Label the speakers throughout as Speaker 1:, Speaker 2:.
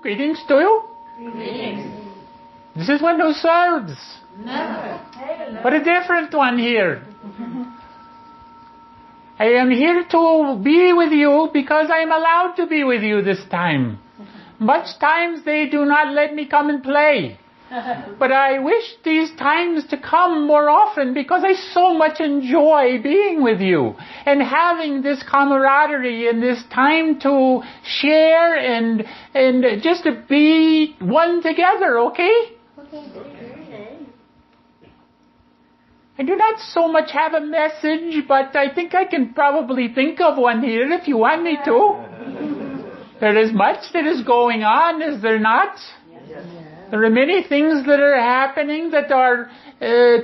Speaker 1: Greetings to you.
Speaker 2: Greetings.
Speaker 1: This is one who serves.
Speaker 2: Never.
Speaker 1: But a different one here. I am here to be with you because I am allowed to be with you this time. Much times they do not let me come and play. But I wish these times to come more often because I so much enjoy being with you and having this camaraderie and this time to share and just to be one together, okay?
Speaker 2: Okay.
Speaker 1: I do not so much have a message, but I think I can probably think of one here if you want me to. There is much that is going on, is there not?
Speaker 2: Yes.
Speaker 1: There are many things that are happening that are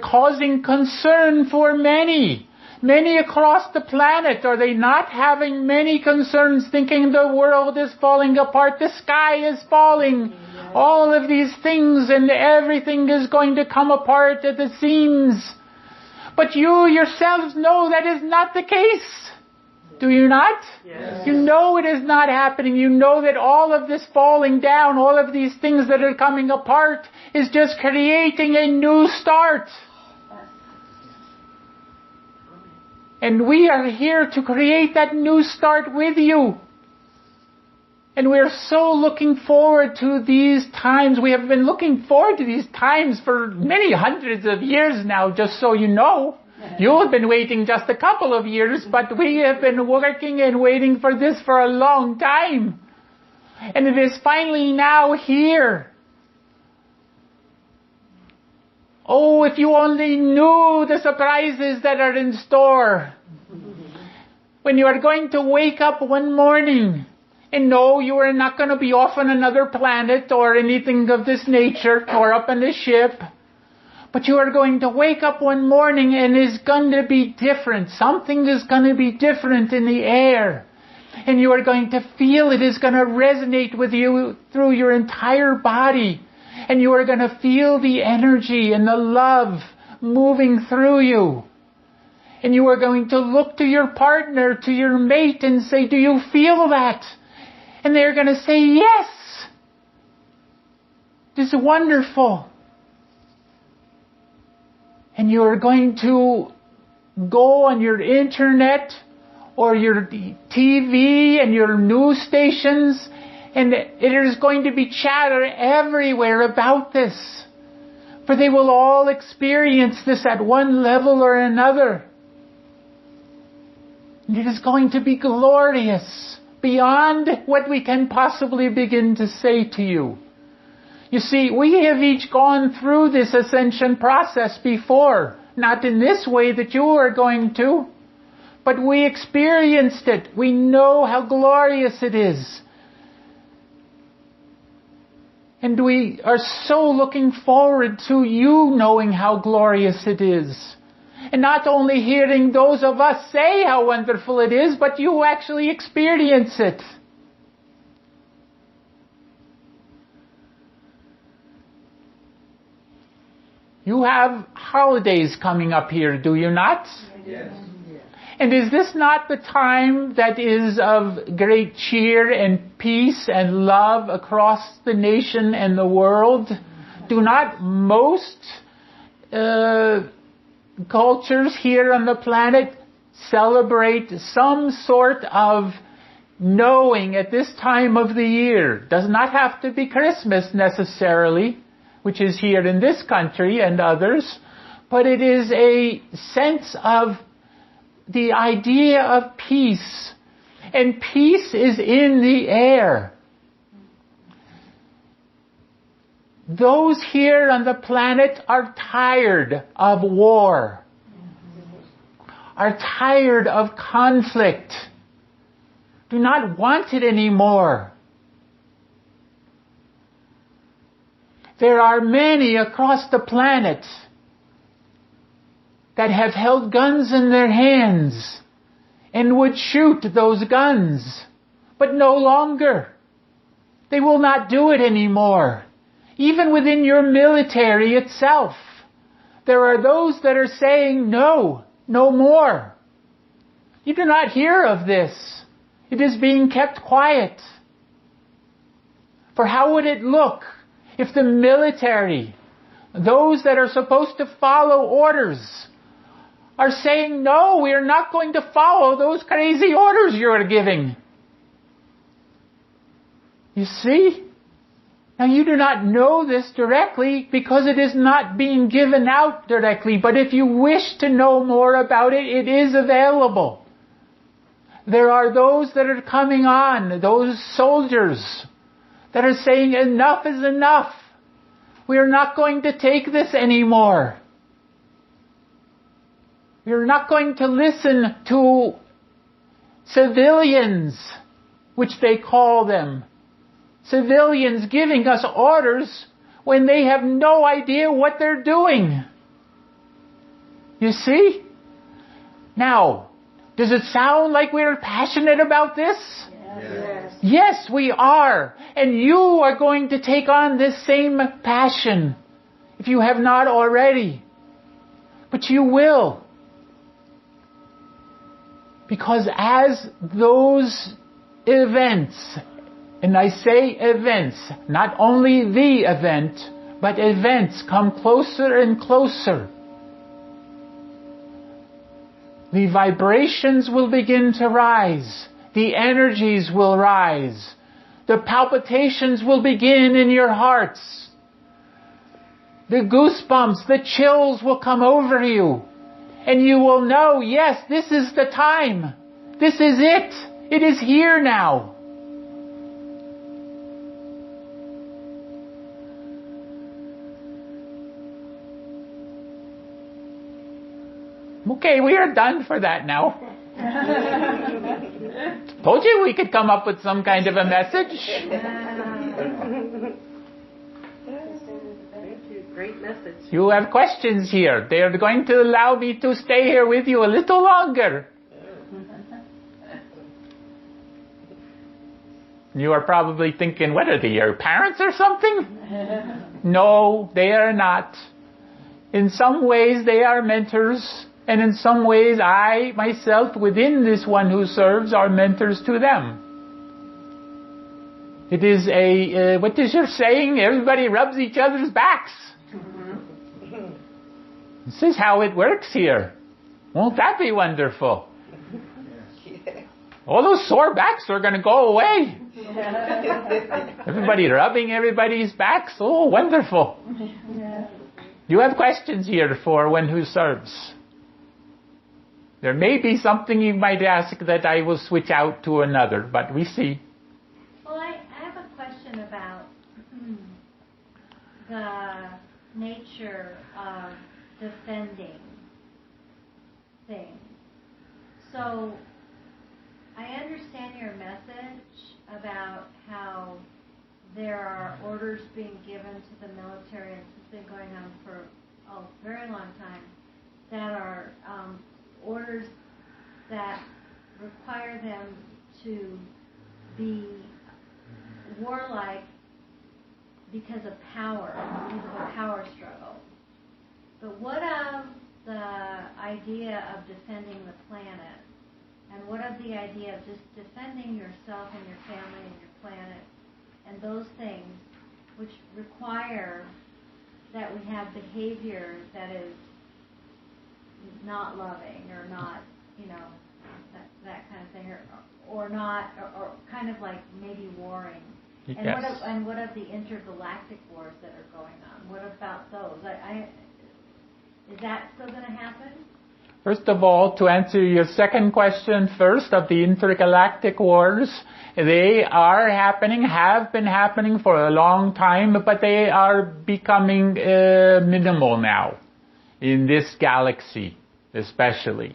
Speaker 1: causing concern for many. Many across the planet. Are they not having many concerns, thinking the world is falling apart, the sky is falling, all of these things, and everything is going to come apart at the seams? But you yourselves know that is not the case. Do you not?
Speaker 2: Yes.
Speaker 1: You know it is not happening. You know that all of this falling down, all of these things that are coming apart is just creating a new start. And we are here to create that new start with you. And we're so looking forward to these times. We have been looking forward to these times for many hundreds of years now, just so you know. You have been waiting just a couple of years, but we have been working and waiting for this for a long time. And it is finally now here. Oh, if you only knew the surprises that are in store. When you are going to wake up one morning, and no, you are not going to be off on another planet or anything of this nature, or up on a ship. But you are going to wake up one morning and it's going to be different. Something is going to be different in the air. And you are going to feel it is going to resonate with you through your entire body. And you are going to feel the energy and the love moving through you. And you are going to look to your partner, to your mate, and say, do you feel that? And they're going to say, yes. This is wonderful. And you are going to go on your internet or your TV and your news stations, and it is going to be chatter everywhere about this. For they will all experience this at one level or another. And it is going to be glorious, beyond what we can possibly begin to say to you. You see, we have each gone through this ascension process before. Not in this way that you are going to. But we experienced it. We know how glorious it is. And we are so looking forward to you knowing how glorious it is. And not only hearing those of us say how wonderful it is, but you actually experience it. You have holidays coming up here, do you not?
Speaker 2: Yes.
Speaker 1: And is this not the time that is of great cheer and peace and love across the nation and the world? Do not most cultures here on the planet celebrate some sort of knowing at this time of the year? Does not have to be Christmas necessarily, which is here in this country and others, but it is a sense of the idea of peace. And peace is in the air. Those here on the planet are tired of war, are tired of conflict, do not want it anymore. There are many across the planet that have held guns in their hands and would shoot those guns, but no longer. They will not do it anymore. Even within your military itself, there are those that are saying, no, no more. You do not hear of this. It is being kept quiet. For how would it look if the military, those that are supposed to follow orders, are saying, no, we are not going to follow those crazy orders you are giving? You see? Now you do not know this directly because it is not being given out directly, but if you wish to know more about it, it is available. There are those that are coming on, those soldiers that are saying enough is enough. We are not going to take this anymore. We are not going to listen to civilians, which they call them. Civilians giving us orders when they have no idea what they're doing. You see? Now, does it sound like we're passionate about this?
Speaker 2: Yes.
Speaker 1: Yes, we are. And you are going to take on this same passion if you have not already. But you will. Because as those events, and I say events, not only the event, but events come closer and closer, the vibrations will begin to rise. The energies will rise. The palpitations will begin in your hearts. The goosebumps, the chills will come over you. And you will know, yes, this is the time. This is it. It is here now. Okay, we are done for that now. Told you we could come up with some kind of a message.
Speaker 2: Thank you. Great message.
Speaker 1: You have questions here. They are going to allow me to stay here with you a little longer. You are probably thinking, what are they, your parents or something? No, they are not. In some ways, they are mentors. And in some ways, I, myself, within this one who serves, are mentors to them. It is what is your saying? Everybody rubs each other's backs. This is how it works here. Won't that be wonderful? All those sore backs are going to go away. Everybody rubbing everybody's backs. Oh, wonderful. You have questions here for one who serves. There may be something you might ask that I will switch out to another, but we see.
Speaker 3: Well, I have a question about the nature of defending things. So, I understand your message about how there are orders being given to the military, and this has been going on for a very long time, that are orders that require them to be warlike because of power, because of a power struggle. But what of the idea of defending the planet? And what of the idea of just defending yourself and your family and your planet and those things which require that we have behavior that is not loving or not, that kind of thing, or not, or kind of like maybe warring.
Speaker 1: Yes.
Speaker 3: And what of the intergalactic wars that are going on? What about those? Is that still going to happen?
Speaker 1: First of all, to answer your second question first of the intergalactic wars, they are happening, have been happening for a long time, but they are becoming minimal now in this galaxy especially.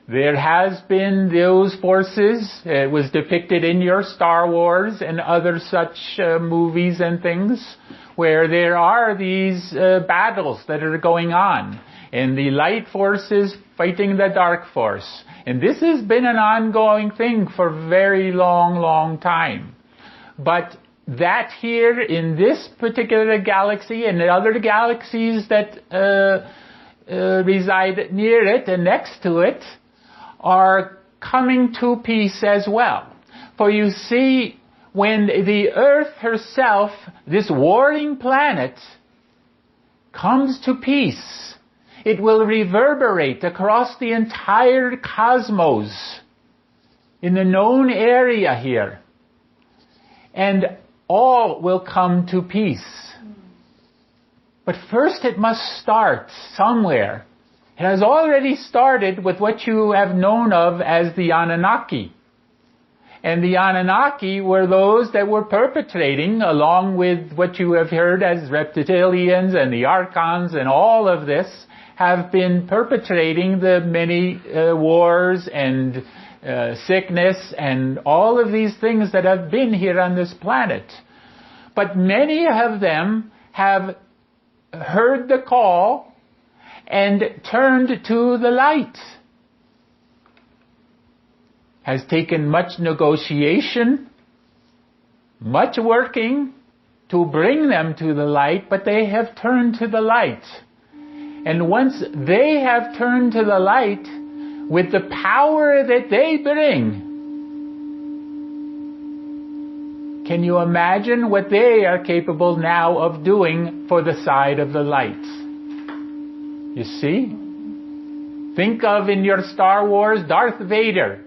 Speaker 1: There has been those forces, it was depicted in your Star Wars and other such movies and things, where there are these battles that are going on, and the light forces fighting the dark force. And this has been an ongoing thing for a very long time. But that here in this particular galaxy and the other galaxies that reside near it and next to it are coming to peace as well. For you see, when the Earth herself, this warring planet, comes to peace, it will reverberate across the entire cosmos in the known area here. And all will come to peace. But first it must start somewhere. It has already started with what you have known of as the Anunnaki. And the Anunnaki were those that were perpetrating, along with what you have heard as reptilians and the archons and all of this, have been perpetrating the many wars and sickness and all of these things that have been here on this planet. But many of them have heard the call and turned to the light. Has taken much negotiation, much working to bring them to the light, but they have turned to the light. And once they have turned to the light, with the power that they bring, can you imagine what they are capable now of doing for the side of the light? You see? Think of in your Star Wars Darth Vader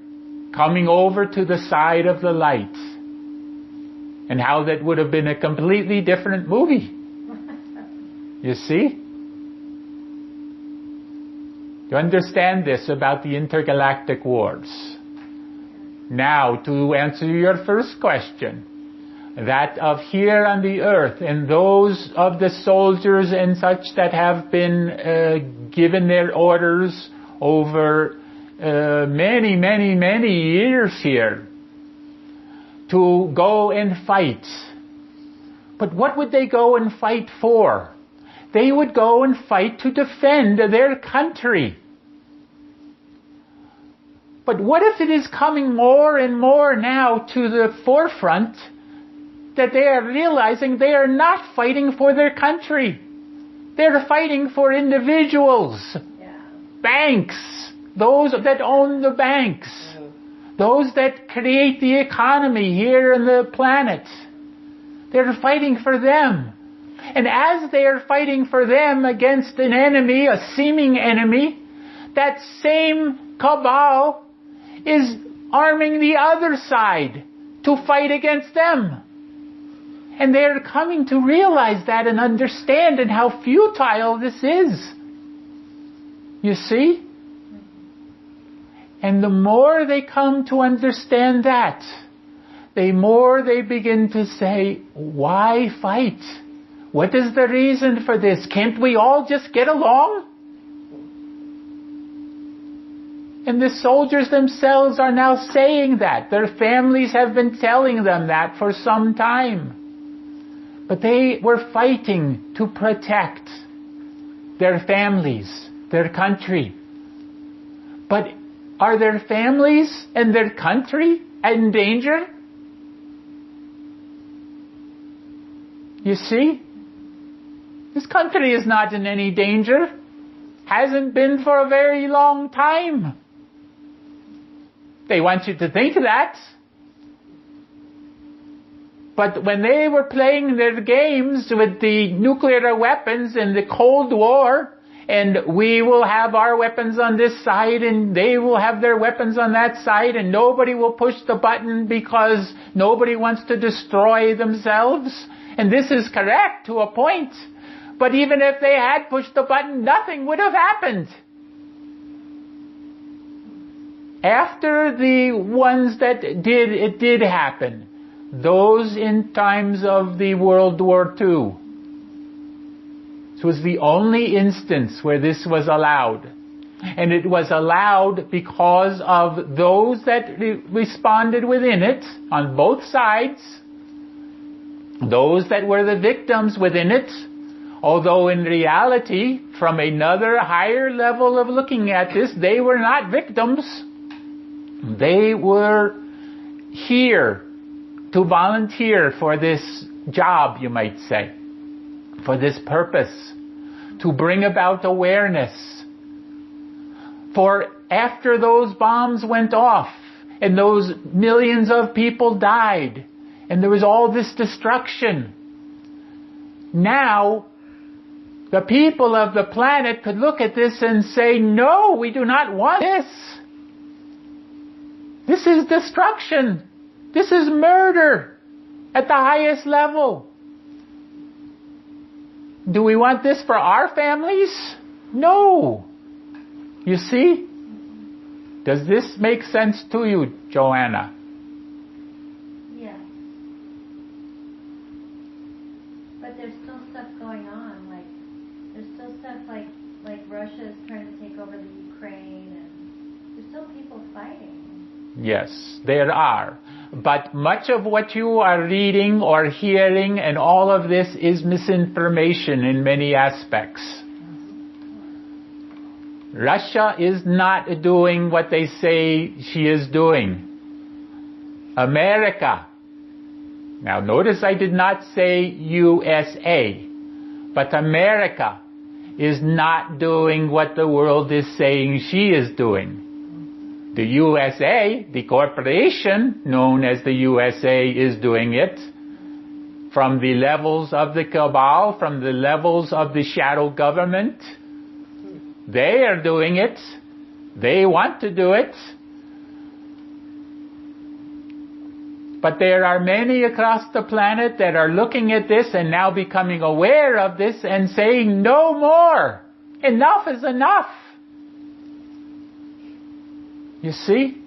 Speaker 1: coming over to the side of the light. And how that would have been a completely different movie. You see? You understand this about the intergalactic wars. Now, to answer your first question, that of here on the earth and those of the soldiers and such that have been given their orders over many, many, many years here to go and fight. But what would they go and fight for? They would go and fight to defend their country. But what if it is coming more and more now to the forefront that they are realizing they are not fighting for their country. They're fighting for individuals, banks, those that own the banks, those that create the economy here on the planet. They're fighting for them. And as they are fighting for them against an enemy, a seeming enemy, that same cabal is arming the other side to fight against them. And they're coming to realize that and understand and how futile this is. You see? And the more they come to understand that, the more they begin to say, why fight? What is the reason for this? Can't we all just get along? And the soldiers themselves are now saying that. Their families have been telling them that for some time. But they were fighting to protect their families, their country. But are their families and their country in danger? You see? This country is not in any danger. Hasn't been for a very long time. They want you to think that. But when they were playing their games with the nuclear weapons in the Cold War, and we will have our weapons on this side and they will have their weapons on that side, and nobody will push the button because nobody wants to destroy themselves. And this is correct to a point. But even if they had pushed the button, nothing would have happened. After the ones that it did happen, those in times of the World War II, this was the only instance where this was allowed. And it was allowed because of those that responded within it, on both sides, those that were the victims within it, although in reality, from another higher level of looking at this, they were not victims. They were here to volunteer for this job, you might say, for this purpose, to bring about awareness. For after those bombs went off and those millions of people died, And there was all this destruction. Now, the people of the planet could look at this and say, no, we do not want this. This is destruction. This is murder at the highest level. Do we want this for our families? No. You see? Does this make sense to you, Joanna?
Speaker 3: Yes. But there's still stuff going on. Like, there's still stuff like Russia is trying to take over the Ukraine, and there's still people fighting.
Speaker 1: Yes, there are. But much of what you are reading or hearing and all of this is misinformation in many aspects. Russia is not doing what they say she is doing. America. Now notice I did not say USA, but America is not doing what the world is saying she is doing. The USA, the corporation known as the USA, is doing it from the levels of the cabal, from the levels of the shadow government. They are doing it. They want to do it. But there are many across the planet that are looking at this and now becoming aware of this and saying, no more. Enough is enough. You see?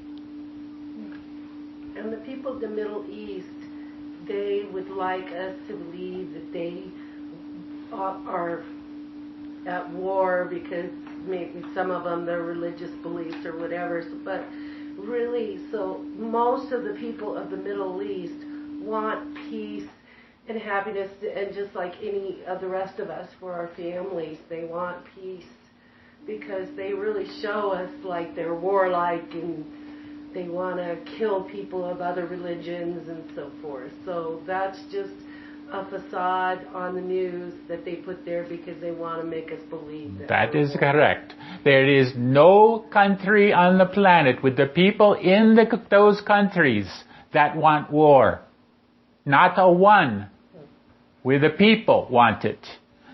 Speaker 2: And the people of the Middle East, they would like us to believe that they are at war because maybe some of them, their religious beliefs or whatever. But really, so most of the people of the Middle East want peace and happiness, and just like any of the rest of us, for our families, they want peace. Because they really show us like they're warlike and they want to kill people of other religions and so forth. So that's just a facade on the news that they put there because they want to make us believe that.
Speaker 1: That is correct. There is no country on the planet with the people in those countries that want war. Not a one. Where the people want it.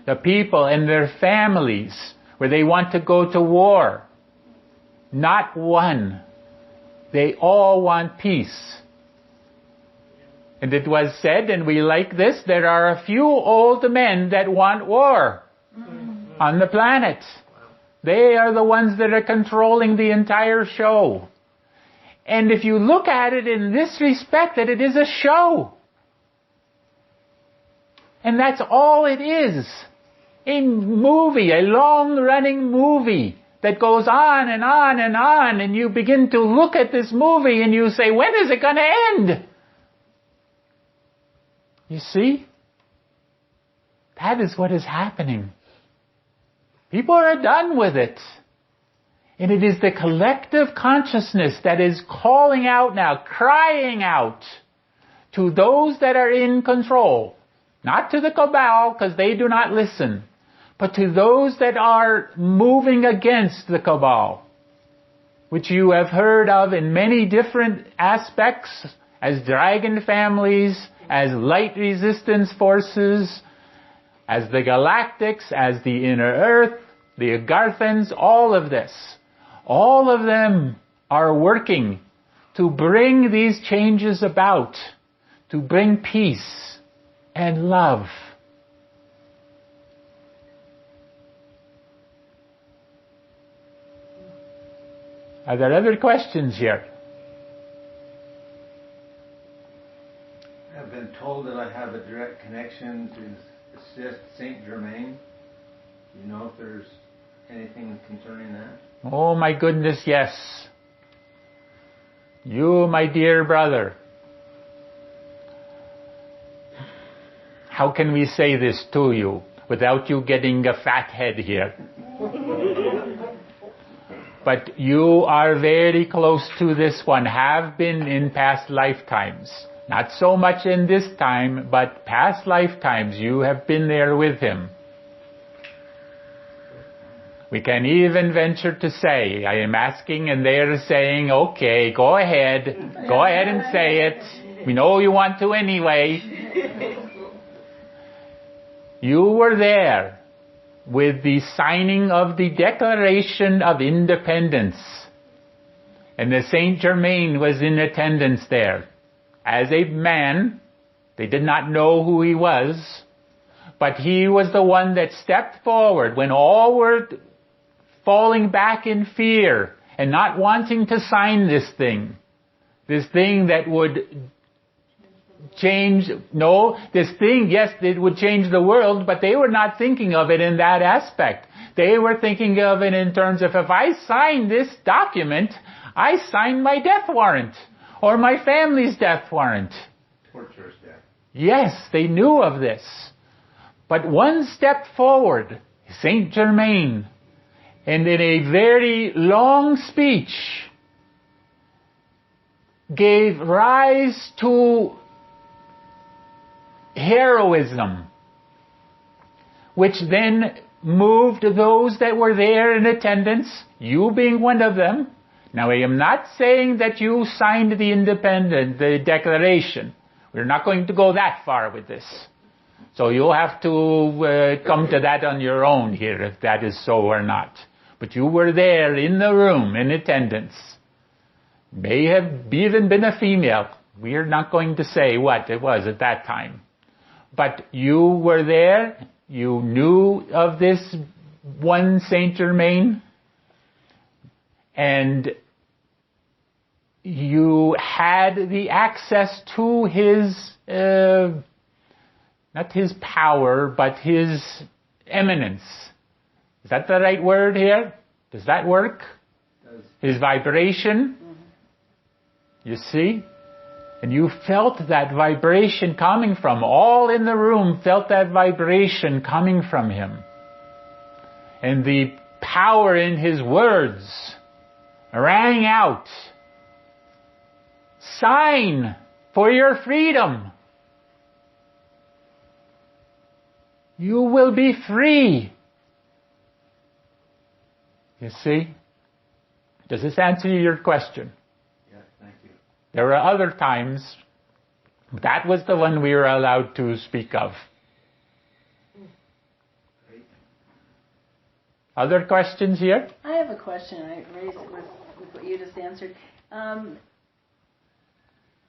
Speaker 1: The people and their families, where they want to go to war. Not one. They all want peace. And it was said, and we like this, there are a few old men that want war on the planet. They are the ones that are controlling the entire show. And if you look at it in this respect, that it is a show. And that's all it is. A movie, a long-running movie that goes on and on and on, and you begin to look at this movie and you say, when is it going to end? You see? That is what is happening. People are done with it. And it is the collective consciousness that is calling out now, crying out to those that are in control. Not to the cabal, because they do not listen. But to those that are moving against the cabal, which you have heard of in many different aspects, as dragon families, as light resistance forces, as the galactics, as the inner earth, the Agarthans, all of this. All of them are working to bring these changes about, to bring peace and love. Are there other questions here?
Speaker 4: I've been told that I have a direct connection to assist Saint Germain. Do you know if there's anything concerning that?
Speaker 1: Oh my goodness, yes. You, my dear brother. How can we say this to you without you getting a fat head here? But you are very close to this one, have been in past lifetimes. Not so much in this time, but past lifetimes you have been there with him. We can even venture to say, I am asking and they are saying, okay, go ahead and say it. We know you want to anyway. You were there with the signing of the Declaration of Independence. And the Saint Germain was in attendance there. As a man, they did not know who he was, but he was the one that stepped forward when all were falling back in fear and not wanting to sign this thing that would change, yes, it would change the world, but they were not thinking of it in that aspect. They were thinking of it in terms of, if I sign this document, I sign my death warrant, or my family's death warrant.
Speaker 4: Torturous death.
Speaker 1: Yes, they knew of this. But one step forward, Saint Germain, and in a very long speech, gave rise to heroism, which then moved those that were there in attendance, you being one of them. Now, I am not saying that you signed the Declaration. We're not going to go that far with this. So you'll have to come to that on your own here, if that is so or not. But you were there in the room, in attendance. May have even been a female. We are not going to say what it was at that time. But you were there. You knew of this one Saint Germain. And you had the access to his, not his power, but his eminence. Is that the right word here? Does that work? His vibration? You see? And you felt that vibration coming from, all in the room felt that vibration coming from him. And the power in his words rang out. Sign for your freedom. You will be free. You see? Does this answer your question?
Speaker 4: Yes, thank you.
Speaker 1: There were other times, but that was the one we were allowed to speak of.
Speaker 4: Great.
Speaker 1: Other questions here?
Speaker 5: I have a question. I raised it with what you just answered.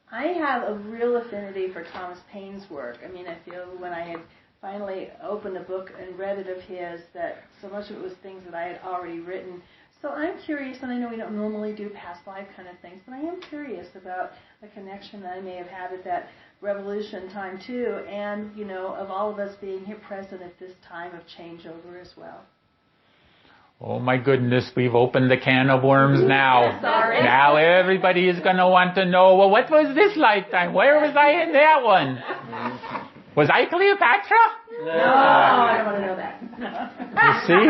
Speaker 5: I have a real affinity for Thomas Paine's work. I mean, I feel when I had finally opened a book and read it of his, that so much of it was things that I had already written. So I'm curious, and I know we don't normally do past life kind of things, but I am curious about a connection that I may have had at that revolution time too, and, you know, of all of us being here present at this time of changeover as well.
Speaker 1: Oh my goodness, we've opened the can of worms now.
Speaker 5: Sorry.
Speaker 1: Now everybody is going to want to know, well, what was this lifetime? Where was I in that one? Was I Cleopatra?
Speaker 5: No, I don't want to know that.
Speaker 1: You see?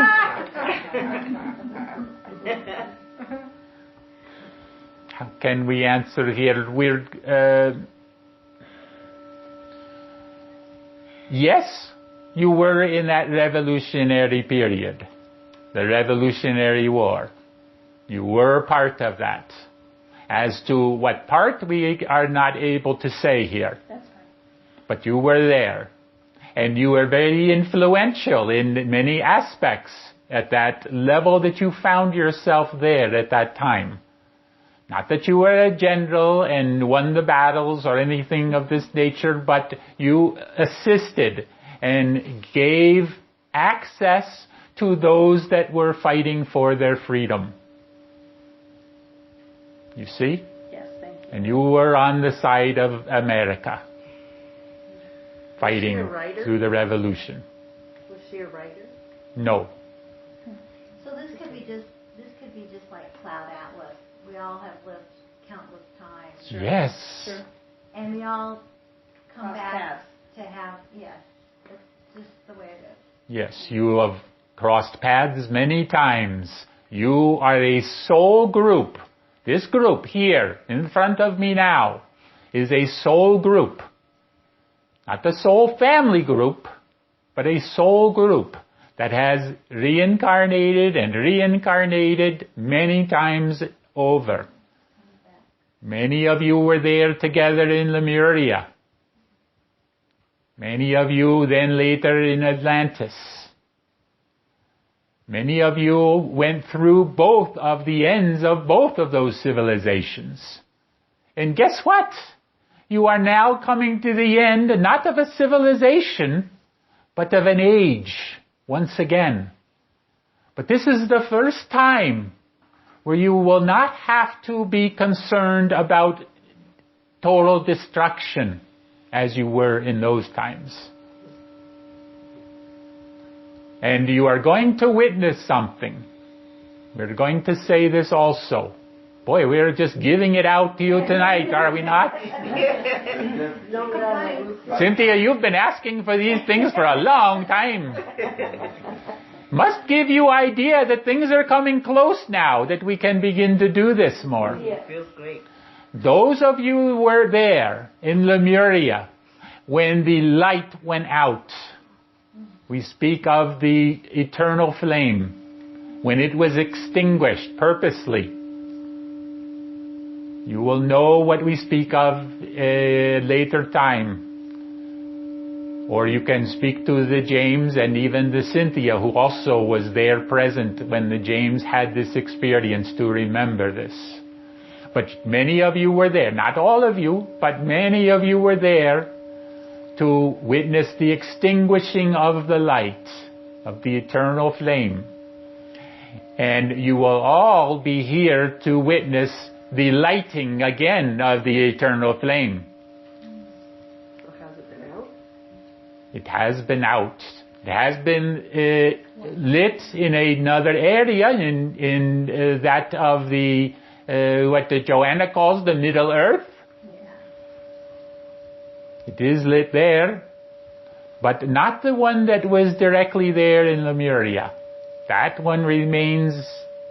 Speaker 1: How can we answer here? Yes, you were in that revolutionary period. The Revolutionary War. You were part of that. As to what part, we are not able to say here.
Speaker 5: That's right.
Speaker 1: But you were there. And you were very influential in many aspects at that level that you found yourself there at that time. Not that you were a general and won the battles or anything of this nature, but you assisted and gave access to those that were fighting for their freedom. You see?
Speaker 5: Yes, thank you.
Speaker 1: And you were on the side of America, fighting
Speaker 2: Was she a writer?
Speaker 1: through the revolution.
Speaker 2: Was she a writer?
Speaker 1: No.
Speaker 3: So this could be just like Cloud Atlas. We all have lived countless times.
Speaker 5: Sure.
Speaker 1: Yes.
Speaker 5: Sure.
Speaker 3: And we all come
Speaker 5: Cross
Speaker 3: back
Speaker 5: paths.
Speaker 3: to have, yes, it's just the way it is.
Speaker 1: Yes, you have crossed paths many times. You are a soul group. This group here in front of me now is a soul group. Not the soul family group, but a soul group that has reincarnated and reincarnated many times over. Many of you were there together in Lemuria. Many of you then later in Atlantis. Many of you went through both of the ends of both of those civilizations. And guess what? You are now coming to the end, not of a civilization, but of an age, once again. But this is the first time where you will not have to be concerned about total destruction as you were in those times. And you are going to witness something. We're going to say this also. Boy, we're just giving it out to you tonight, are we not? Cynthia, you've been asking for these things for a long time. Must give you idea that things are coming close now, that we can begin to do this more.
Speaker 2: Yeah. Feels great.
Speaker 1: Those of you who were there in Lemuria, when the light went out, we speak of the eternal flame, when it was extinguished purposely. You will know what we speak of a later time. Or you can speak to the James and even the Cynthia, who also was there present when the James had this experience, to remember this. But many of you were there, not all of you, but many of you were there to witness the extinguishing of the light, of the eternal flame. And you will all be here to witness the lighting again of the eternal flame.
Speaker 2: So has it been out?
Speaker 1: It has been out. It has been lit in another area, in that of the what the Joanna calls the Middle Earth. It is lit there, but not the one that was directly there in Lemuria. That one remains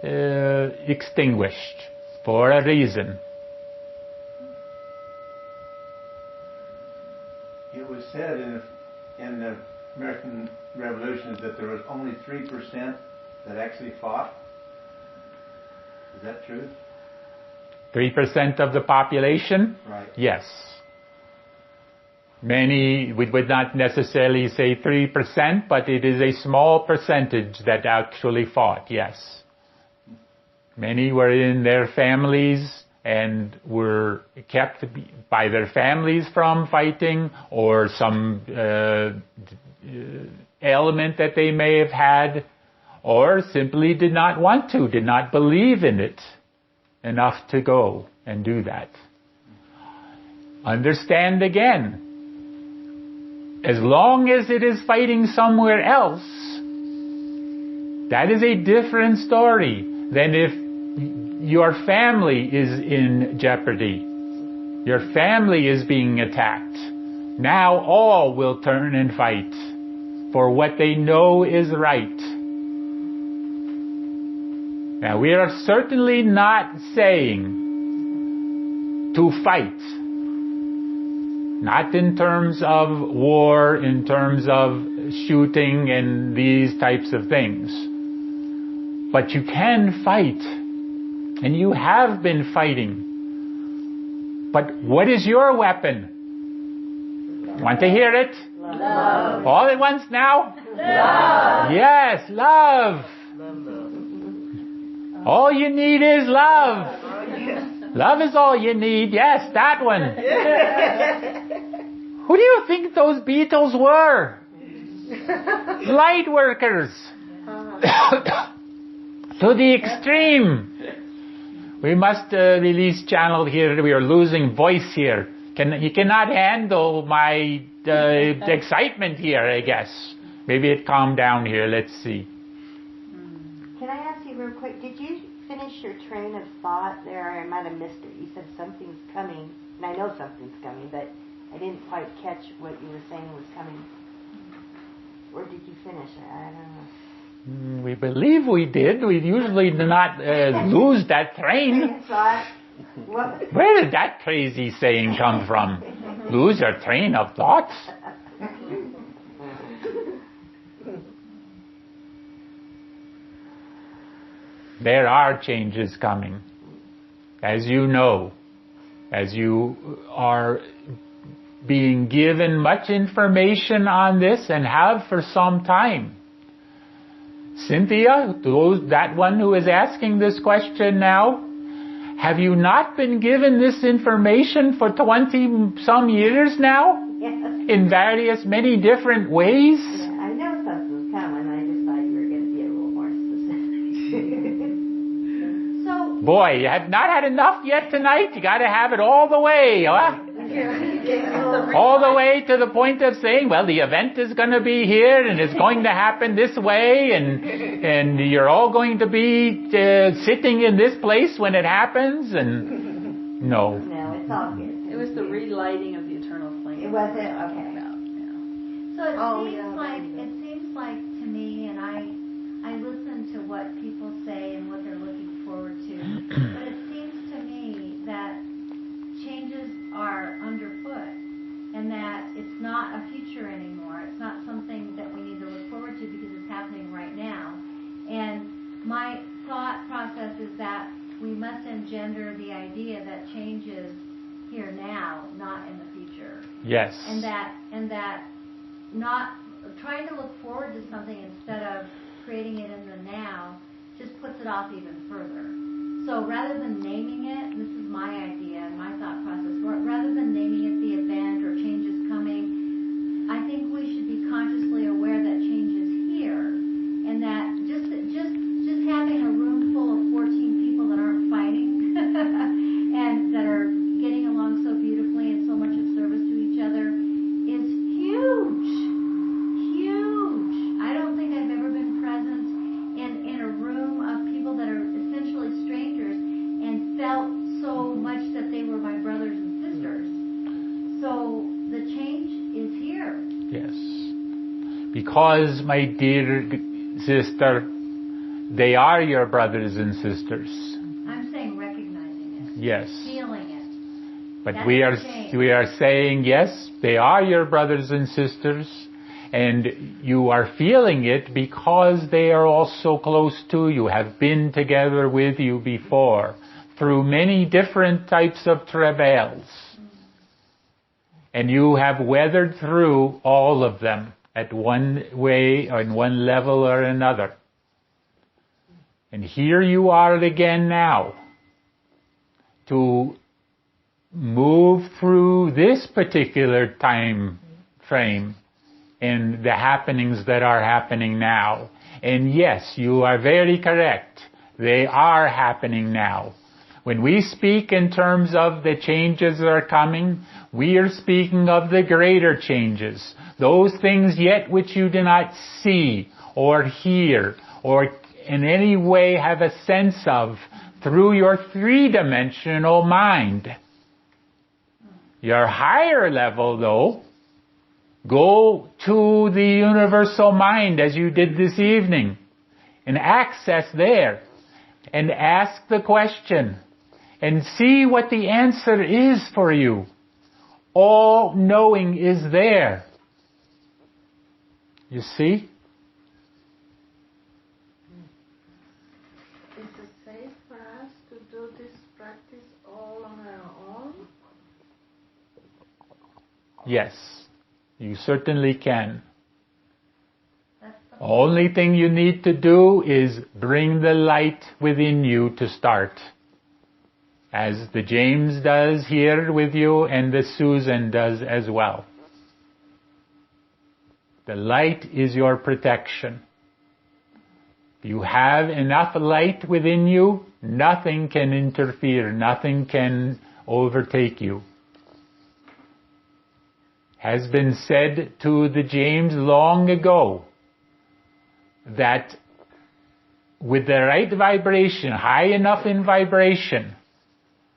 Speaker 1: extinguished for a reason.
Speaker 4: It was said in the American Revolution that there was only 3% that actually fought. Is that true?
Speaker 1: 3% of the population?
Speaker 4: Right.
Speaker 1: Yes. Many, we would not necessarily say 3%, but it is a small percentage that actually fought, yes. Many were in their families and were kept by their families from fighting, or some element that they may have had, or simply did not want to, did not believe in it enough to go and do that. Understand again, as long as it is fighting somewhere else, that is a different story than if your family is in jeopardy. Your family is being attacked. Now all will turn and fight for what they know is right. Now we are certainly not saying to fight. Not in terms of war, in terms of shooting and these types of things. But you can fight. And you have been fighting. But what is your weapon? Want to hear it?
Speaker 2: Love.
Speaker 1: All at once now?
Speaker 2: Love.
Speaker 1: Yes, love. All you need is love. Love is all you need. Yes, that one. Who do you think those Beatles were? Light workers. To the extreme. We must release channel here. We are losing voice here. You cannot handle my excitement here, I guess. Maybe it calmed down here. Let's see.
Speaker 6: Can I ask you real quick, did you finish your train of thought there? I might have missed it. You said something's coming, and I know something's coming, but I didn't quite catch what you were saying was coming. Or did you finish it? I don't know.
Speaker 1: We believe we did. We usually do not lose that train. Where did that crazy saying come from? Lose your train of thoughts? There are changes coming, as you know. as you are being given much information on this and have for some time. Cynthia, that one who is asking this question now, have you not been given this information for 20 some years now?
Speaker 6: Yes.
Speaker 1: In various, many different ways?
Speaker 6: Yeah, I know something's coming. I just thought you were going to be a little more specific.
Speaker 3: So,
Speaker 1: Boy, you have not had enough yet tonight. You got to have it all the way, huh? All the way to the point of saying, well, the event is going to be here and it's going to happen this way and you're all going to be sitting in this place when it happens and no.
Speaker 6: No, it's all good.
Speaker 5: It was the relighting of the eternal flame.
Speaker 6: It was it? Okay.
Speaker 3: so it seems like to me, and I listen to what people say and what they're looking forward to, but it seems to me that changes are underfoot and that it's not a future anymore. It's not something that we need to look forward to because it's happening right now. And my thought process is that we must engender the idea that change is here now, not in the future.
Speaker 1: Yes.
Speaker 3: And that not trying to look forward to something instead of creating it in the now just puts it off even further. So rather than naming it, and this is my idea and my thought process, rather than naming it the event or change is coming, I think we should be consciously aware that change is here, and that just having a room full of 14 people that aren't fighting and that are getting along so beautifully and so much of service to each other is huge. I don't think I've ever been present in a room of people that are essentially strangers and felt so much that they were my brothers and sisters. So the change is here.
Speaker 1: Yes. Because, my dear sister, they are your brothers and sisters.
Speaker 3: I'm saying recognizing it.
Speaker 1: Yes.
Speaker 3: Feeling it.
Speaker 1: But
Speaker 3: That's
Speaker 1: we
Speaker 3: the change.
Speaker 1: are saying, yes, they are your brothers and sisters, and you are feeling it because they are also close to you, have been together with you before, through many different types of travails. And you have weathered through all of them at one way or in one level or another. And here you are again now to move through this particular time frame and the happenings that are happening now. And yes, you are very correct. They are happening now. When we speak in terms of the changes that are coming, we are speaking of the greater changes. Those things yet which you do not see or hear or in any way have a sense of through your three-dimensional mind. Your higher level, though, go to the universal mind as you did this evening and access there and ask the question and see what the answer is for you. All knowing is there. You see?
Speaker 7: Is it safe for us to do this practice all on our own?
Speaker 1: Yes, you certainly can.
Speaker 3: That's the
Speaker 1: Only thing you need to do is bring the light within you to start. As the James does here with you and the Susan does as well. The light is your protection. If you have enough light within you, nothing can interfere, nothing can overtake you. Has been said to the James long ago that with the right vibration, high enough in vibration,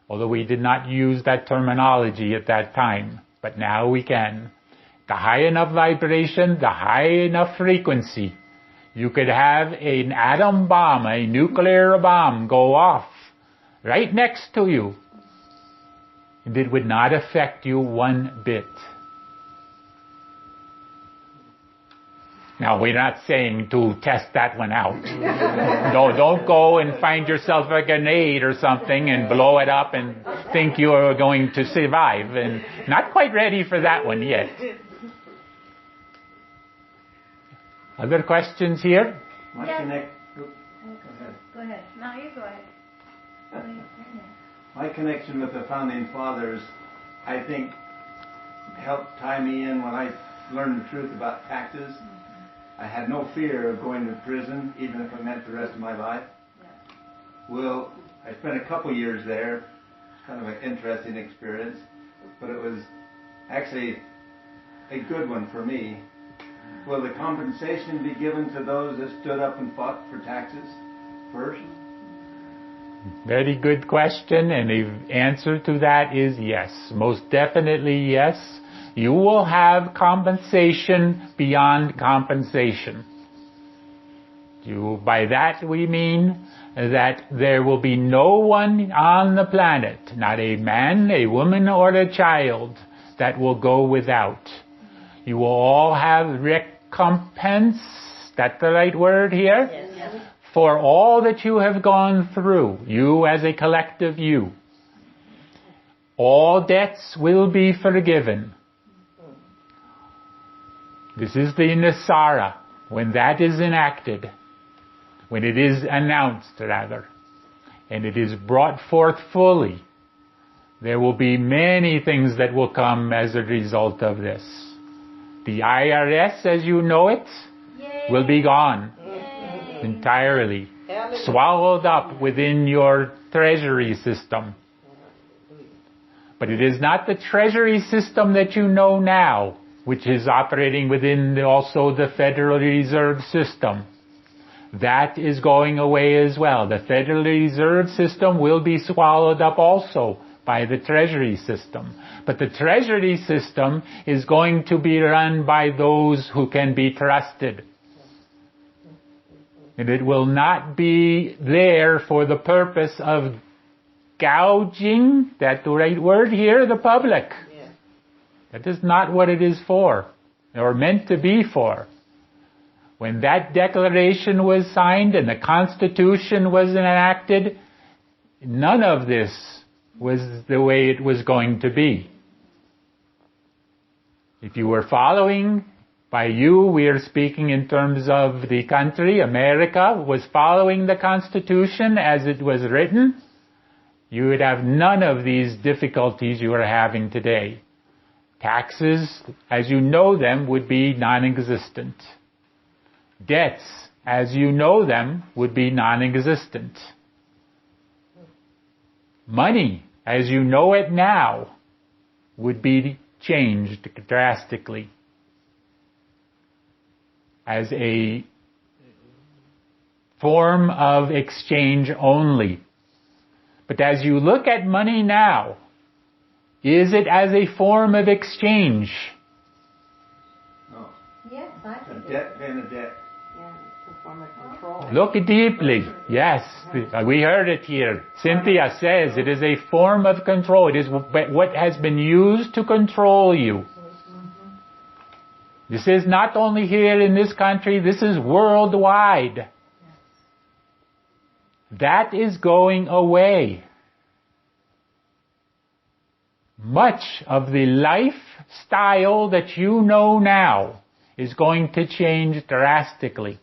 Speaker 1: although we did not use that terminology at that time, but now we can. The high enough vibration, the high enough frequency, you could have an atom bomb, a nuclear bomb go off right next to you, and it would not affect you one bit. Now, we're not saying to test that one out. No, don't go and find yourself a grenade or something and blow it up and think you're going to survive. And not quite ready for that one yet. Other questions here?
Speaker 4: My
Speaker 3: Yeah.
Speaker 5: Go ahead.
Speaker 3: No, you go ahead.
Speaker 4: My connection with the Founding Fathers, I think, helped tie me in when I learned the truth about taxes. I had no fear of going to prison, even if it meant the rest of my life. Well, I spent a couple years there, kind of an interesting experience, but it was actually a good one for me. Will the compensation be given to those that stood up and fought for taxes first?
Speaker 1: Very good question, and the answer to that is yes. Most definitely yes. You will have compensation beyond compensation. By that we mean that there will be no one on the planet, not a man, a woman, or a child, that will go without. You will all have recompense, that's the right word here?
Speaker 5: Yes.
Speaker 1: For all that you have gone through, you as a collective you. All debts will be forgiven. This is the Nasara, when that is enacted, when it is announced rather, and it is brought forth fully, there will be many things that will come as a result of this. The IRS, as you know it, will be gone entirely, swallowed up within your treasury system. But it is not the treasury system that you know now, which is operating within also the Federal Reserve System. That is going away as well. The Federal Reserve System will be swallowed up also by the Treasury System. But the Treasury System is going to be run by those who can be trusted. And it will not be there for the purpose of gouging, that's the right word here, the public. That is not what it is for, or meant to be for. When that declaration was signed and the Constitution was enacted, none of this was the way it was going to be. If you were following, by you we are speaking in terms of the country, America was following the Constitution as it was written, you would have none of these difficulties you are having today. Taxes, as you know them, would be non-existent. Debts, as you know them, would be non-existent. Money, as you know it now, would be changed drastically as a form of exchange only. But as you look at money now, is it as a form of exchange?
Speaker 4: No.
Speaker 3: Yes, I
Speaker 4: A
Speaker 3: think
Speaker 4: debt paying a debt.
Speaker 6: Yeah, it's a form of control.
Speaker 1: Look deeply. Yes, we heard it here. Cynthia says it is a form of control. It is what has been used to control you. This is not only here in this country, this is worldwide. That is going away. Much of the lifestyle that you know now is going to change drastically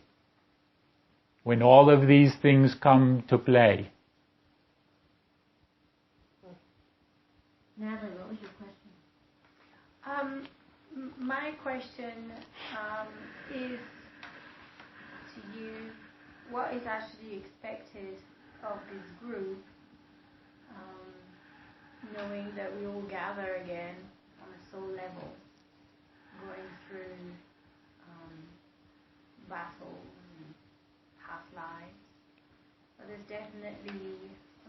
Speaker 1: when all of these things come to play.
Speaker 3: Natalie, what was your question?
Speaker 8: My question is to you, what is actually expected of this group, knowing that we all gather again on a soul level, going through battles and past lives, but there's definitely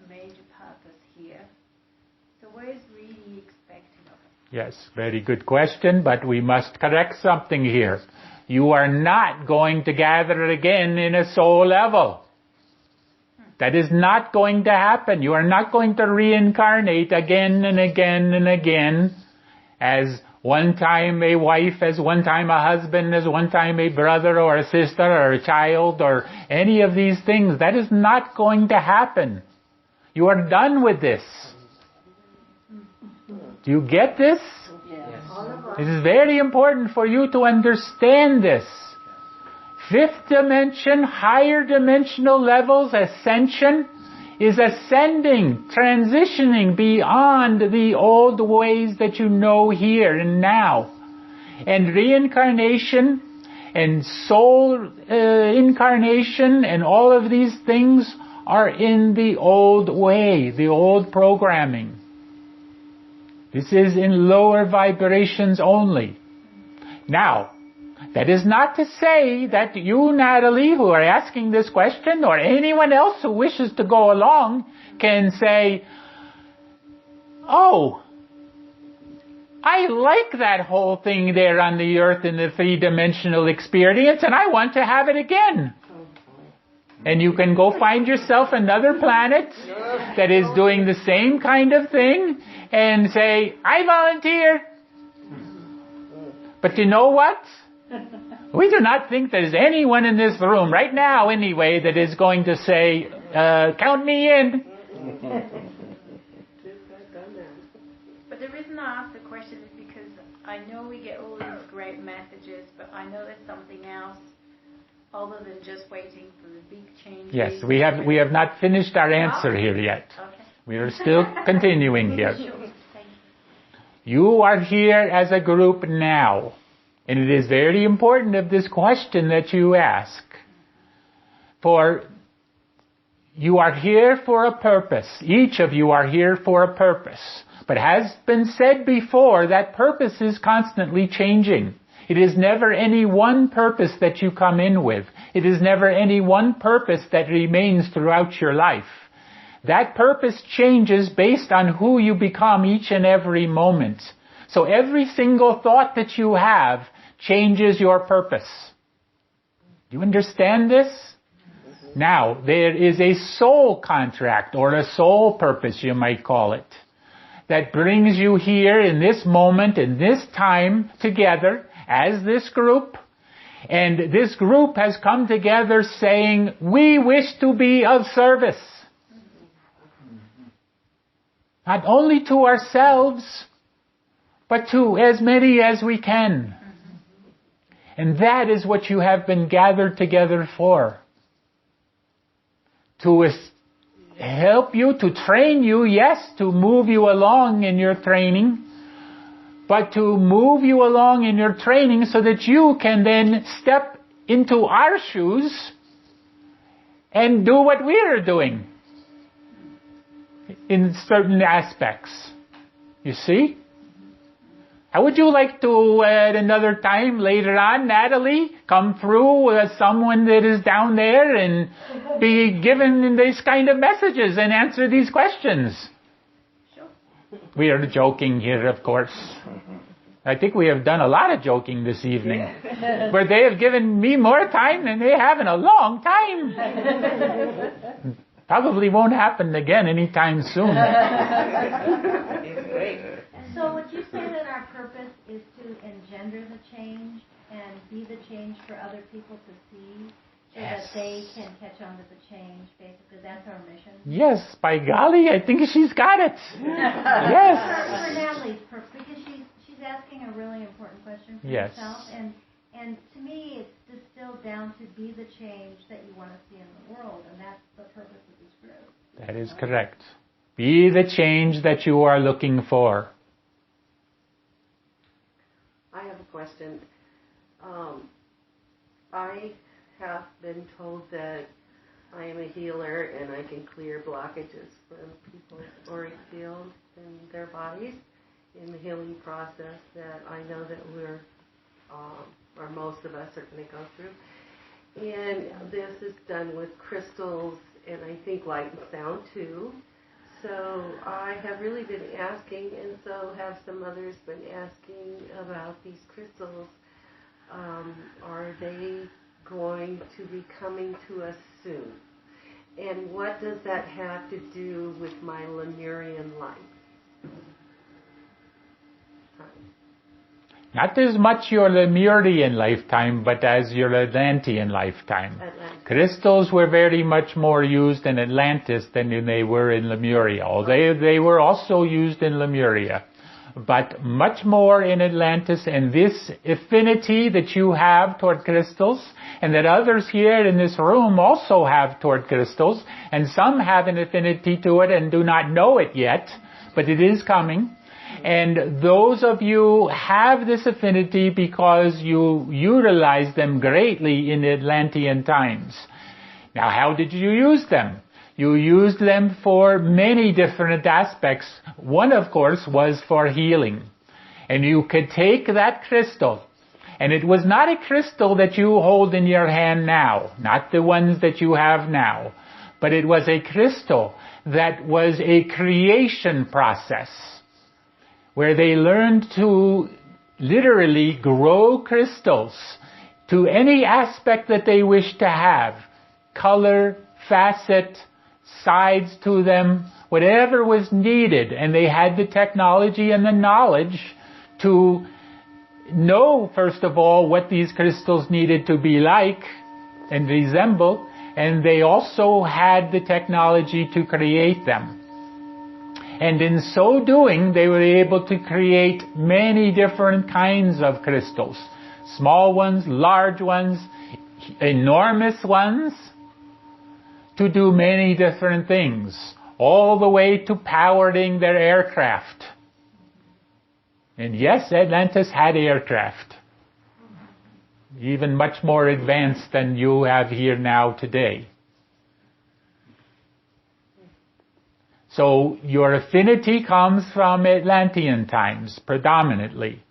Speaker 8: a major purpose here. So what is really expected of us?
Speaker 1: Yes, very good question, but we must correct something here. You are not going to gather again in a soul level. That is not going to happen. You are not going to reincarnate again and again and again as One time a wife, as one time a husband, as one time a brother or a sister or a child or any of these things. That is not going to happen. You are done with this. Do you get this?
Speaker 5: Yes.
Speaker 1: This is very important for you to understand this. Fifth dimension, higher dimensional levels, ascension, is ascending, transitioning beyond the old ways that you know here and now. And reincarnation and soul incarnation and all of these things are in the old way, the old programming. This is in lower vibrations only. Now, that is not to say that you, Natalie, who are asking this question, or anyone else who wishes to go along, can say, oh, I like that whole thing there on the earth in the three-dimensional experience, and I want to have it again. And you can go find yourself another planet that is doing the same kind of thing and say, I volunteer. But you know what? We do not think there's anyone in this room, right now anyway, that is going to say, count me in.
Speaker 8: But the reason I asked the question is because I know we get all these great messages, but I know there's something else other than just waiting for the big changes.
Speaker 1: Yes, we have not finished our answer here yet.
Speaker 8: Okay.
Speaker 1: We are still continuing here.
Speaker 8: Sure. Thank you.
Speaker 1: You are here as a group now. And it is very important of this question that you ask. For you are here for a purpose. Each of you are here for a purpose. But has been said before, that purpose is constantly changing. It is never any one purpose that you come in with. It is never any one purpose that remains throughout your life. That purpose changes based on who you become each and every moment. So every single thought that you have changes your purpose. Do you understand this? Now, there is a soul contract, or a soul purpose, you might call it, that brings you here in this moment, in this time, together as this group. And this group has come together saying, we wish to be of service. Not only to ourselves, but to as many as we can. And that is what you have been gathered together for. To help you, to train you, yes, to move you along in your training, but to move you along in your training so that you can then step into our shoes and do what we are doing in certain aspects. You see? How would you like to, at another time later on, Natalie, come through with someone that is down there and be given these kind of messages and answer these questions?
Speaker 8: Sure.
Speaker 1: We are joking here, of course. I think we have done a lot of joking this evening.
Speaker 5: Yeah.
Speaker 1: But they have given me more time than they have in a long time. Probably won't happen again anytime soon.
Speaker 3: So would you say that our purpose is to engender the change and be the change for other people to see so
Speaker 1: Yes.
Speaker 3: that they can catch on to the change? Basically, that's our mission.
Speaker 1: Yes, by golly, I think she's got it. Yes.
Speaker 3: For Natalie's purpose, because she's asking a really important question for
Speaker 1: Yes.
Speaker 3: herself, and to me, it's distilled down to be the change that you want to see in the world, and that's the purpose of this group.
Speaker 1: That is correct. Be the change that you are looking for.
Speaker 2: I have a question. I have been told that I am a healer and I can clear blockages from people's auric field in their bodies in the healing process that I know that we're, or most of us are going to go through. And this is done with crystals and I think light and sound too. So I have really been asking, and so have some others been asking about these crystals. Are they going to be coming to us soon? And what does that have to do with my Lemurian life?
Speaker 1: Not as much your Lemurian lifetime, but as your Atlantean lifetime. Crystals were very much more used in Atlantis than they were in Lemuria. They were also used in Lemuria, but much more in Atlantis. And this affinity that you have toward crystals, and that others here in this room also have toward crystals, and some have an affinity to it and do not know it yet, but it is coming. And those of you have this affinity because you utilize them greatly in Atlantean times. Now, how did you use them? You used them for many different aspects. One, of course, was for healing. And you could take that crystal, and it was not a crystal that you hold in your hand now, not the ones that you have now, but it was a crystal that was a creation process, where they learned to literally grow crystals to any aspect that they wished to have. Color, facet, sides to them, whatever was needed. And they had the technology and the knowledge to know, first of all, what these crystals needed to be like and resemble. And they also had the technology to create them. And in so doing, they were able to create many different kinds of crystals. Small ones, large ones, enormous ones, to do many different things, all the way to powering their aircraft. And yes, Atlantis had aircraft, even much more advanced than you have here now today. So your affinity comes from Atlantean times, predominantly.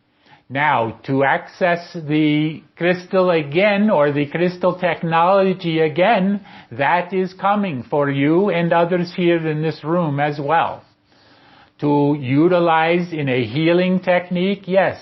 Speaker 1: Now, to access the crystal again, or the crystal technology again, that is coming for you and others here in this room as well. To utilize in a healing technique, yes.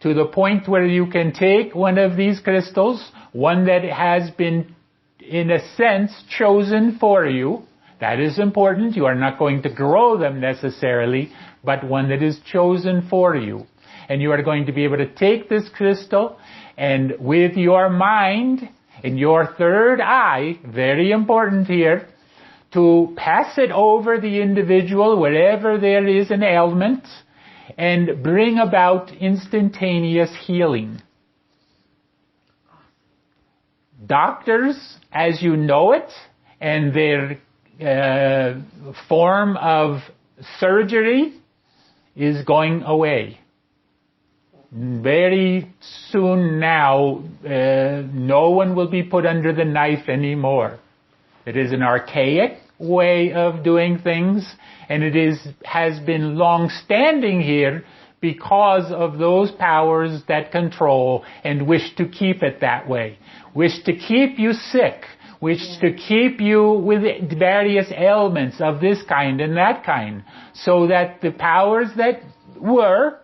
Speaker 1: To the point where you can take one of these crystals, one that has been, in a sense, chosen for you. That is important. You are not going to grow them necessarily, but one that is chosen for you. And you are going to be able to take this crystal and with your mind and your third eye, very important here, to pass it over the individual wherever there is an ailment and bring about instantaneous healing. Doctors, as you know it, and their form of surgery is going away. Very soon now, no one will be put under the knife anymore. It is an archaic way of doing things, and it has been long-standing here because of those powers that control and wish to keep it that way, wish to keep you sick, wish to keep you with various ailments of this kind and that kind, so that the powers that were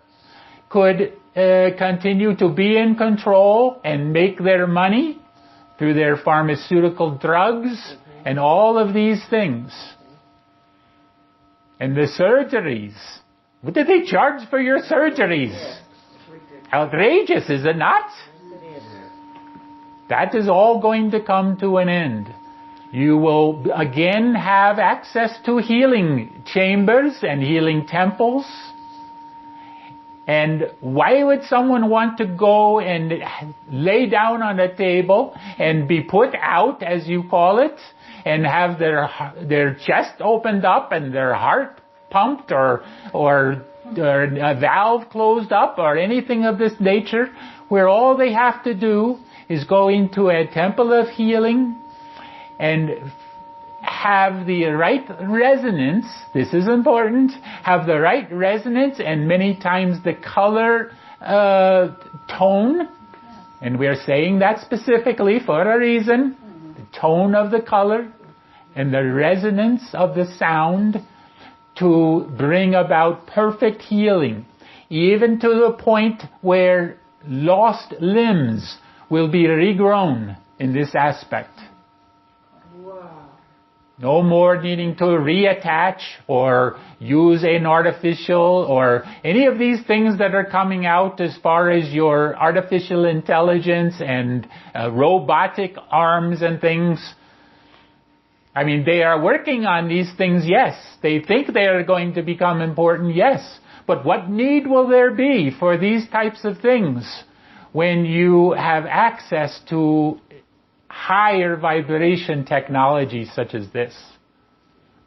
Speaker 1: could continue to be in control and make their money through their pharmaceutical drugs and all of these things. And the surgeries. What do they charge for your surgeries? Outrageous, is it not? That is all going to come to an end. You will again have access to healing chambers and healing temples. And why would someone want to go and lay down on a table and be put out, as you call it, and have their chest opened up and their heart pumped or a valve closed up or anything of this nature, where all they have to do is go into a temple of healing and have the right resonance, this is important, have the right resonance and many times the color tone, and we're saying that specifically for a reason, the tone of the color and the resonance of the sound to bring about perfect healing, even to the point where lost limbs will be regrown in this aspect. No more needing to reattach or use an artificial or any of these things that are coming out as far as your artificial intelligence and robotic arms and things. I mean, they are working on these things, yes. They think they are going to become important, yes. But what need will there be for these types of things when you have access to higher vibration technology such as this?